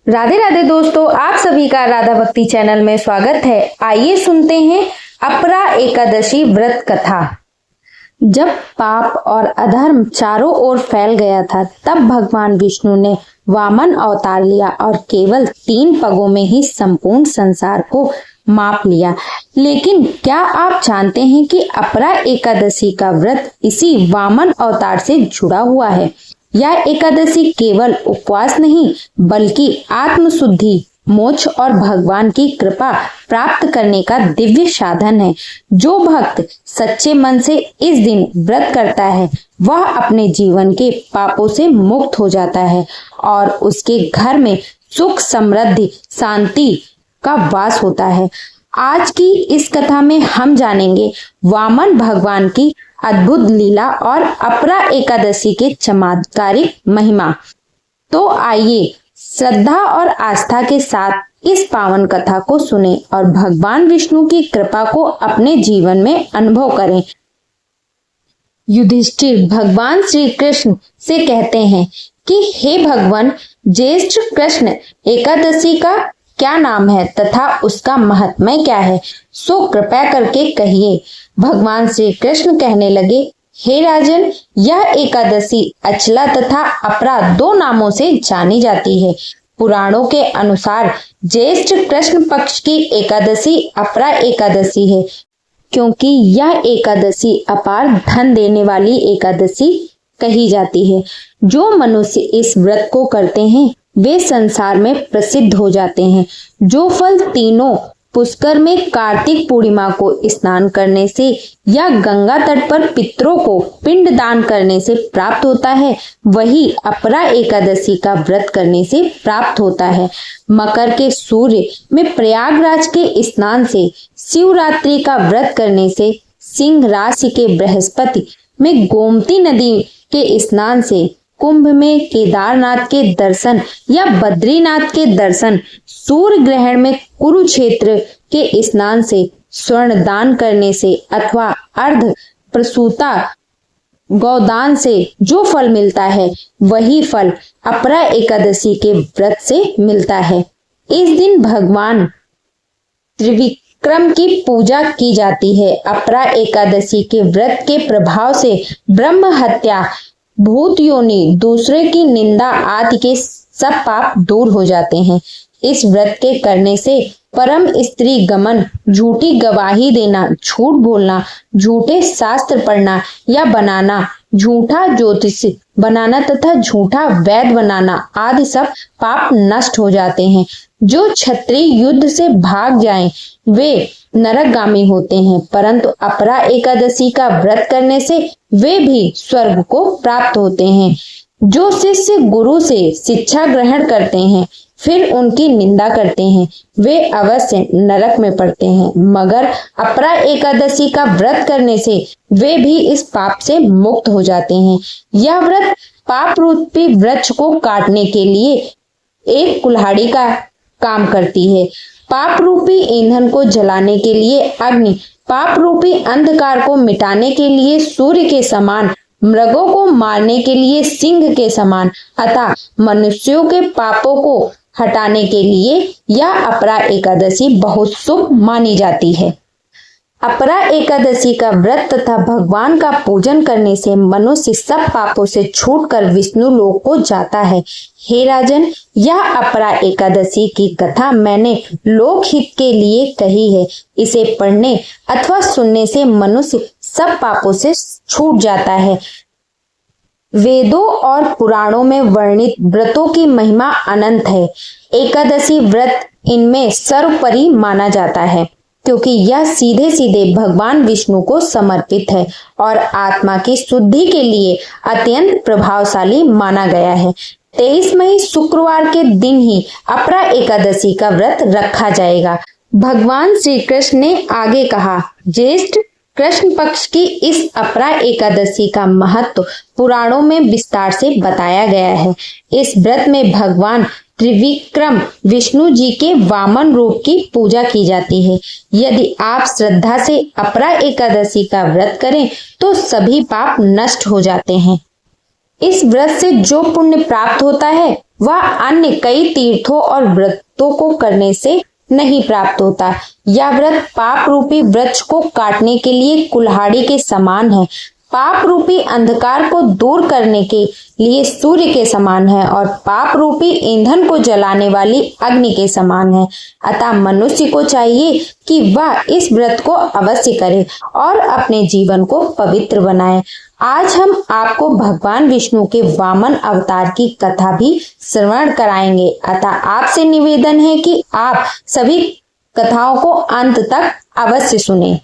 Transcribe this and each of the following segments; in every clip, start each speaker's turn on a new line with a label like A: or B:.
A: राधे राधे दोस्तों, आप सभी का राधा भक्ति चैनल में स्वागत है। आइए सुनते हैं अपरा एकादशी व्रत कथा। जब पाप और अधर्म चारों ओर फैल गया था, तब भगवान विष्णु ने वामन अवतार लिया और केवल 3 पगों में ही संपूर्ण संसार को माप लिया। लेकिन क्या आप जानते हैं कि अपरा एकादशी का व्रत इसी वामन अवतार से जुड़ा हुआ है। यह एकादशी केवल उपवास नहीं, बल्कि आत्मशुद्धि, मोक्ष और भगवान की कृपा प्राप्त करने का दिव्य साधन है। जो भक्त सच्चे मन से इस दिन व्रत करता है, वह अपने जीवन के पापों से मुक्त हो जाता है और उसके घर में सुख, समृद्धि, शांति का वास होता है। आज की इस कथा में हम जानेंगे वामन भगवान की अद्भुत लीला और अपरा एकादशी के चमत्कारिक महिमा। तो आइए श्रद्धा और आस्था के साथ इस पावन कथा को सुनें और भगवान विष्णु की कृपा को अपने जीवन में अनुभव करें। युधिष्ठिर भगवान श्री कृष्ण से कहते हैं कि हे भगवान, ज्येष्ठ कृष्ण एकादशी का क्या नाम है तथा उसका महात्म्य क्या है, सो कृपया करके कहिए। भगवान श्री कृष्ण कहने लगे, हे राजन, यह एकादशी अचला तथा अपरा 2 नामों से जानी जाती है। पुराणों के अनुसार ज्येष्ठ कृष्ण पक्ष की एकादशी अपरा एकादशी है, क्योंकि यह एकादशी अपार धन देने वाली एकादशी कही जाती है। जो मनुष्य इस व्रत को करते हैं, वे संसार में प्रसिद्ध हो जाते हैं। जो फल तीनों पुष्कर में कार्तिक पूर्णिमा को स्नान करने से या गंगा तट पर पितरों को पिंड दान करने से प्राप्त होता है, वही अपरा एकादशी का व्रत करने से प्राप्त होता है। मकर के सूर्य में प्रयागराज के स्नान से, शिवरात्रि का व्रत करने से, सिंह राशि के बृहस्पति में गोमती नदी के स्नान से, कुंभ में केदारनाथ के दर्शन या बद्रीनाथ के दर्शन, सूर्य ग्रहण में कुरुक्षेत्र के स्नान से, स्वर्ण दान करने से अथवा अर्ध प्रसूता गौदान से जो फल मिलता है, वही फल अपरा एकादशी के व्रत से मिलता है। इस दिन भगवान त्रिविक्रम की पूजा की जाती है। अपरा एकादशी के व्रत के प्रभाव से ब्रह्म हत्या, भूत योनि, दूसरे की निंदा आदि के सब पाप दूर हो जाते हैं। इस व्रत के करने से परम स्त्री गमन, झूठी गवाही देना, झूठ बोलना, झूठे शास्त्र पढ़ना या बनाना, झूठा ज्योतिष बनाना तथा झूठा वैद्य बनाना आदि सब पाप नष्ट हो जाते हैं। जो क्षत्रिय युद्ध से भाग जाएं, वे नरकगामी होते हैं, परंतु अपरा एकादशी का व्रत करने से वे भी स्वर्ग को प्राप्त होते हैं। जो शिष्य गुरु से शिक्षा ग्रहण करते हैं फिर उनकी निंदा करते हैं, वे अवश्य नरक में पड़ते हैं, मगर अपरा एकादशी का व्रत करने से वे भी इस पाप से मुक्त हो जाते हैं। यह व्रत पाप रूपी वृक्ष को काटने के लिए एक कुल्हाड़ी का काम करती है। पाप रूपी ईंधन को जलाने के लिए अग्नि, पाप रूपी अंधकार को मिटाने के लिए सूर्य के समान, मृगों को मारने के लिए सिंह के समान, अतः मनुष्यों के पापों को हटाने के लिए यह अपरा एकादशी बहुत शुभ मानी जाती है। अपरा एकादशी का व्रत तथा भगवान का पूजन करने से मनुष्य सब पापों से छूटकर विष्णु लोक को जाता है। हे राजन, यह अपरा एकादशी की कथा मैंने लोक हित के लिए कही है। इसे पढ़ने अथवा सुनने से मनुष्य सब पापों से छूट जाता है। वेदों और पुराणों में वर्णित व्रतों की महिमा अनंत है। एकादशी व्रत इनमें सर्वोपरि माना जाता है, क्योंकि यह सीधे सीधे भगवान विष्णु को समर्पित है और आत्मा की शुद्धि के लिए अत्यंत प्रभावशाली माना गया है। 23 मई शुक्रवार के दिन ही अपरा एकादशी का व्रत रखा जाएगा। भगवान श्री कृष्ण ने आगे कहा, ज्येष्ठ कृष्ण पक्ष की इस अपरा एकादशी का महत्व पुराणों में विस्तार से बताया गया है। इस व्रत में भगवान त्रिविक्रम विष्णु जी के वामन रूप की पूजा की जाती है। यदि आप श्रद्धा से अपरा एकादशी का व्रत करें तो सभी पाप नष्ट हो जाते हैं। इस व्रत से जो पुण्य प्राप्त होता है वह अन्य कई तीर्थों और व्रतों को करने से नहीं प्राप्त होता। यह व्रत पाप रूपी वृक्ष को काटने के लिए कुल्हाड़ी के समान है, पाप रूपी अंधकार को दूर करने के लिए सूर्य के समान है और पाप रूपी ईंधन को जलाने वाली अग्नि के समान है। अतः मनुष्य को चाहिए कि वह इस व्रत को अवश्य करे और अपने जीवन को पवित्र बनाए। आज हम आपको भगवान विष्णु के वामन अवतार की कथा भी श्रवण कराएंगे। अतः आपसे निवेदन है कि आप सभी कथाओं को अंत तक अवश्य सुने।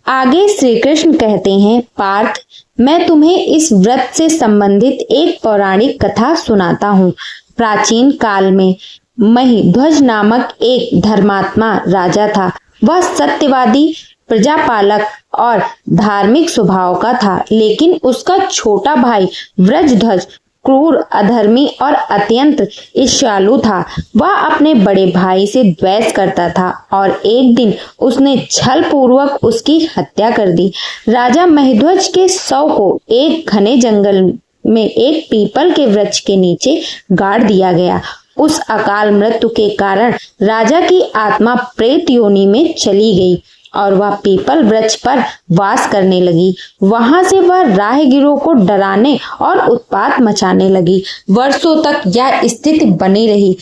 A: आगे श्री कृष्ण कहते हैं, पार्थ, मैं तुम्हें इस व्रत से संबंधित एक पौराणिक कथा सुनाता हूँ। प्राचीन काल में महिध्वज नामक एक धर्मात्मा राजा था। वह सत्यवादी, प्रजापालक और धार्मिक स्वभाव का था, लेकिन उसका छोटा भाई वृषध्वज क्रूर, अधर्मी और अत्यंत ईर्ष्यालु था। वह अपने बड़े भाई से द्वेष करता था और एक दिन उसने छल पूर्वक उसकी हत्या कर दी। राजा महिध्वज के शव को एक घने जंगल में एक पीपल के वृक्ष के नीचे गाड़ दिया गया। उस अकाल मृत्यु के कारण राजा की आत्मा प्रेत योनि में चली गई और वह पीपल वृक्ष पर वास करने लगी। वहां से वह राहगीरों को डराने और उत्पात मचाने लगी। वर्षों तक यह स्थिति बनी रही,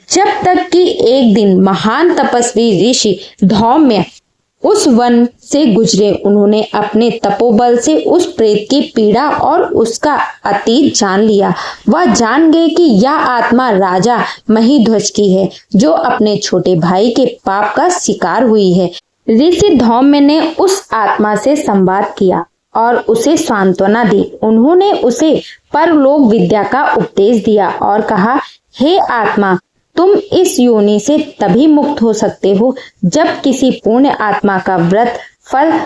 A: जब तक कि एक दिन महान तपस्वी ऋषि धौम्य उस वन से गुजरे। उन्होंने अपने तपोबल से उस प्रेत की पीड़ा और उसका अतीत जान लिया। वह जान गए कि यह आत्मा राजा महिध्वज की है, जो अपने छोटे भाई के पाप का शिकार हुई है। ऋषि धौम्य ने उस आत्मा से संवाद किया और उसे सांत्वना दी। उन्होंने उसे परलोक विद्या का उपदेश दिया और कहा, हे आत्मा, तुम इस योनि से तभी मुक्त हो सकते हो जब किसी पुण्य आत्मा का व्रत फल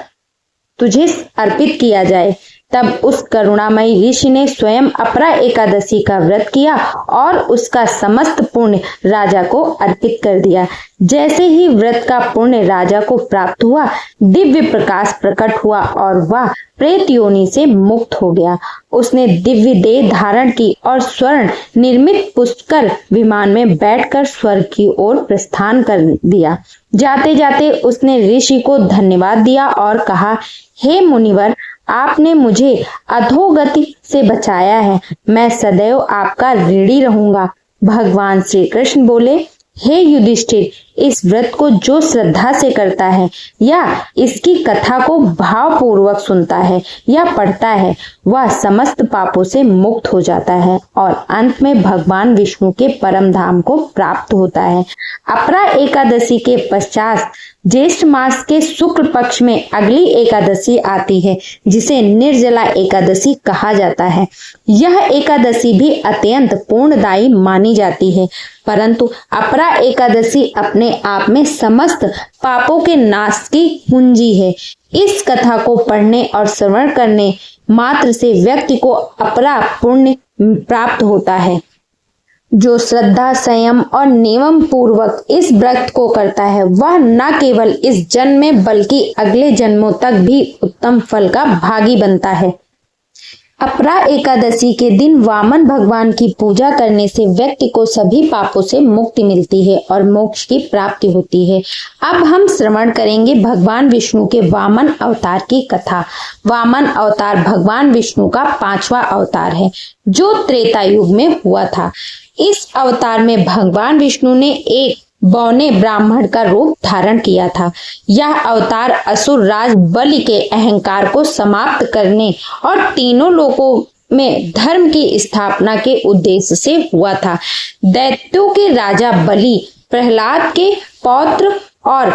A: तुझे अर्पित किया जाए। तब उस करुणामयी ऋषि ने स्वयं अपरा एकादशी का व्रत किया और उसका समस्त पुण्य राजा को अर्पित कर दिया। जैसे ही व्रत का पुण्य राजा को प्राप्त हुआ, दिव्य प्रकाश प्रकट हुआ और वह प्रेत योनि से मुक्त हो गया। उसने दिव्य देह धारण की और स्वर्ण निर्मित पुष्कर विमान में बैठकर स्वर्ग की ओर प्रस्थान कर दिया। जाते जाते उसने ऋषि को धन्यवाद दिया और कहा, हे मुनिवर, आपने मुझे अधोगति से बचाया है। मैं सदैव आपका ऋणी रहूंगा। भगवान श्री कृष्ण बोले, हे युधिष्ठिर, इस व्रत को जो श्रद्धा से करता है या इसकी कथा को भाव पूर्वक सुनता है या पढ़ता है, वह समस्त पापों से मुक्त हो जाता है और अंत में भगवान विष्णु के परम धाम को प्राप्त होता है। अपरा एकादशी के पश्चात ज्येष्ठ मास के शुक्ल पक्ष में अगली एकादशी आती है, जिसे निर्जला एकादशी कहा जाता है। यह एकादशी भी अत्यंत पूर्णदायी मानी जाती है, परंतु अपरा एकादशी अपने आप में समस्त पापों के नाश की कुंजी है। इस कथा को पढ़ने और श्रवण करने मात्र से व्यक्ति को अपरा पुण्य प्राप्त होता है। जो श्रद्धा, संयम और नियम पूर्वक इस व्रत को करता है, वह न केवल इस जन्म में बल्कि अगले जन्मों तक भी उत्तम फल का भागी बनता है। अपरा एकादशी के दिन वामन भगवान की पूजा करने से व्यक्ति को सभी पापों से मुक्ति मिलती है और मोक्ष की प्राप्ति होती है। अब हम श्रवण करेंगे भगवान विष्णु के वामन अवतार की कथा। वामन अवतार भगवान विष्णु का 5वां अवतार है, जो त्रेता युग में हुआ था। इस अवतार में भगवान विष्णु ने एक बौने ब्राह्मण का रूप धारण किया था। यह अवतार असुर राज बलि के अहंकार को समाप्त करने और तीनों लोकों में धर्म की स्थापना के उद्देश्य से हुआ था। दैत्यों के राजा बलि प्रहलाद के पौत्र और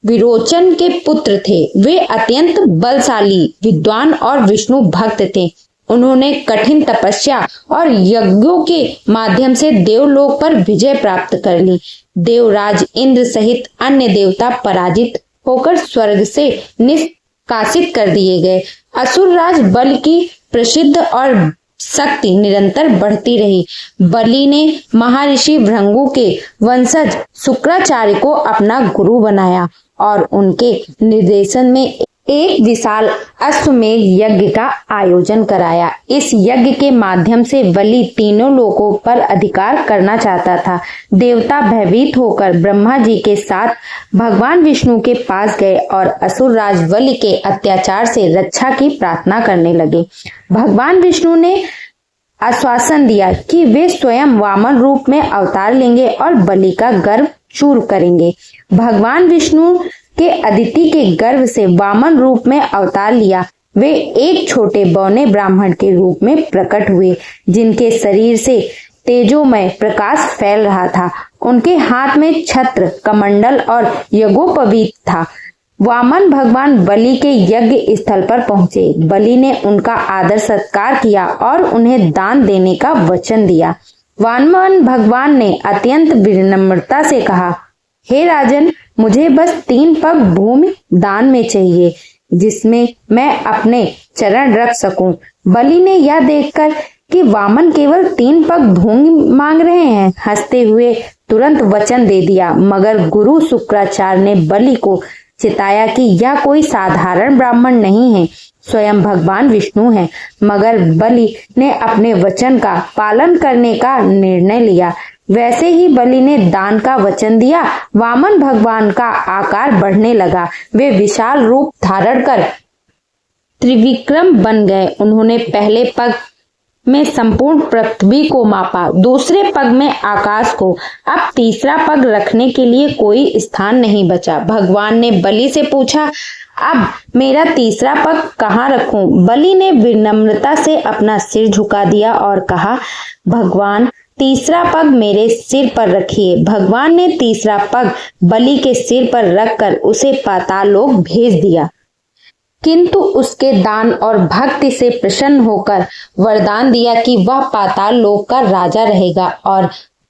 A: विरोचन के पुत्र थे। वे अत्यंत बलशाली, विद्वान और विष्णु भक्त थे। उन्होंने कठिन तपस्या और यज्ञों के माध्यम से देवलोक पर विजय प्राप्त कर ली। देवराज इंद्र सहित अन्य देवता पराजित होकर स्वर्ग से निष्कासित कर दिए गए। असुरराज बलि की प्रसिद्ध और शक्ति निरंतर बढ़ती रही। बलि ने महर्षि भृगु के वंशज शुक्राचार्य को अपना गुरु बनाया और उनके निर्देशन में एक विशाल अश्वमेध यज्ञ का आयोजन कराया। इस यज्ञ के माध्यम से बलि तीनों लोकों पर अधिकार करना चाहता था। देवता भयभीत होकर ब्रह्मा जी के साथ भगवान विष्णु के पास गए और असुर राज बलि के अत्याचार से रक्षा की प्रार्थना करने लगे। भगवान विष्णु ने आश्वासन दिया कि वे स्वयं वामन रूप में अवतार लेंगे और बलि का गर्भ चूर करेंगे। भगवान विष्णु के अदिति के गर्भ से वामन रूप में अवतार लिया। वे एक छोटे बौने ब्राह्मण के रूप में प्रकट हुए, जिनके शरीर से तेजोमय प्रकाश फैल रहा था। उनके हाथ में छत्र, कमंडल और यज्ञोपवीत था। वामन भगवान बलि के यज्ञ स्थल पर पहुंचे। बलि ने उनका आदर सत्कार किया और उन्हें दान देने का वचन दिया। वामन भगवान ने अत्यंत विनम्रता से कहा, हे राजन, मुझे बस 3 पग भूमि दान में चाहिए, जिसमें मैं अपने चरण रख सकूं। बलि ने यह देखकर कि वामन केवल 3 पग भूमि मांग रहे हैं, हंसते हुए तुरंत वचन दे दिया। मगर गुरु शुक्राचार्य ने बलि को चिताया कि यह कोई साधारण ब्राह्मण नहीं है, स्वयं भगवान विष्णु है। मगर बलि ने अपने वचन का पालन करने का निर्णय लिया। वैसे ही बलि ने दान का वचन दिया। वामन भगवान का आकार बढ़ने लगा। वे विशाल रूप धारण कर त्रिविक्रम बन गए। उन्होंने पहले पग में संपूर्ण पृथ्वी को मापा, दूसरे पग में आकाश को। अब तीसरा पग रखने के लिए कोई स्थान नहीं बचा। भगवान ने बलि से पूछा, अब मेरा तीसरा पग कहाँ रखूं? बलि ने विनम्रता से अपना सिर झुका दिया और कहा, भगवान, तीसरा पग मेरे सिर पर रखिए। भगवान ने तीसरा पग बलि के सिर पर रखकर उसे पाताल लोक भेज दिया, किंतु उसके दान और भक्ति से प्रसन्न होकर वरदान दिया कि वह पाताल लोक का राजा रहेगा और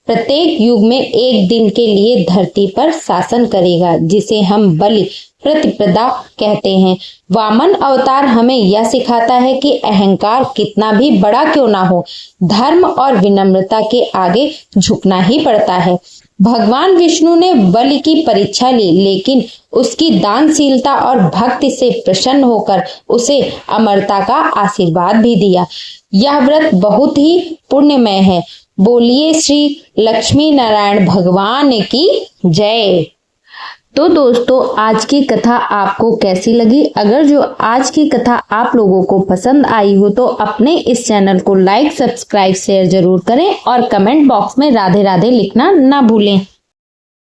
A: प्रत्येक युग में एक दिन के लिए धरती पर शासन करेगा, जिसे हम बलि प्रतिपदा कहते हैं। वामन अवतार हमें यह सिखाता है कि अहंकार कितना भी बड़ा क्यों ना हो, धर्म और विनम्रता के आगे झुकना ही पड़ता है। भगवान विष्णु ने बलि की परीक्षा ली, लेकिन उसकी दानशीलता और भक्ति से प्रसन्न होकर उसे अमरता का आशीर्वाद भी दिया। यह व्रत बहुत ही पुण्यमय है। बोलिए श्री लक्ष्मी नारायण भगवान की जय। तो दोस्तों, आज की कथा आपको कैसी लगी? अगर जो आज की कथा आप लोगों को पसंद आई हो तो अपने इस चैनल को लाइक, सब्सक्राइब, शेयर जरूर करें और कमेंट बॉक्स में राधे राधे लिखना ना भूलें।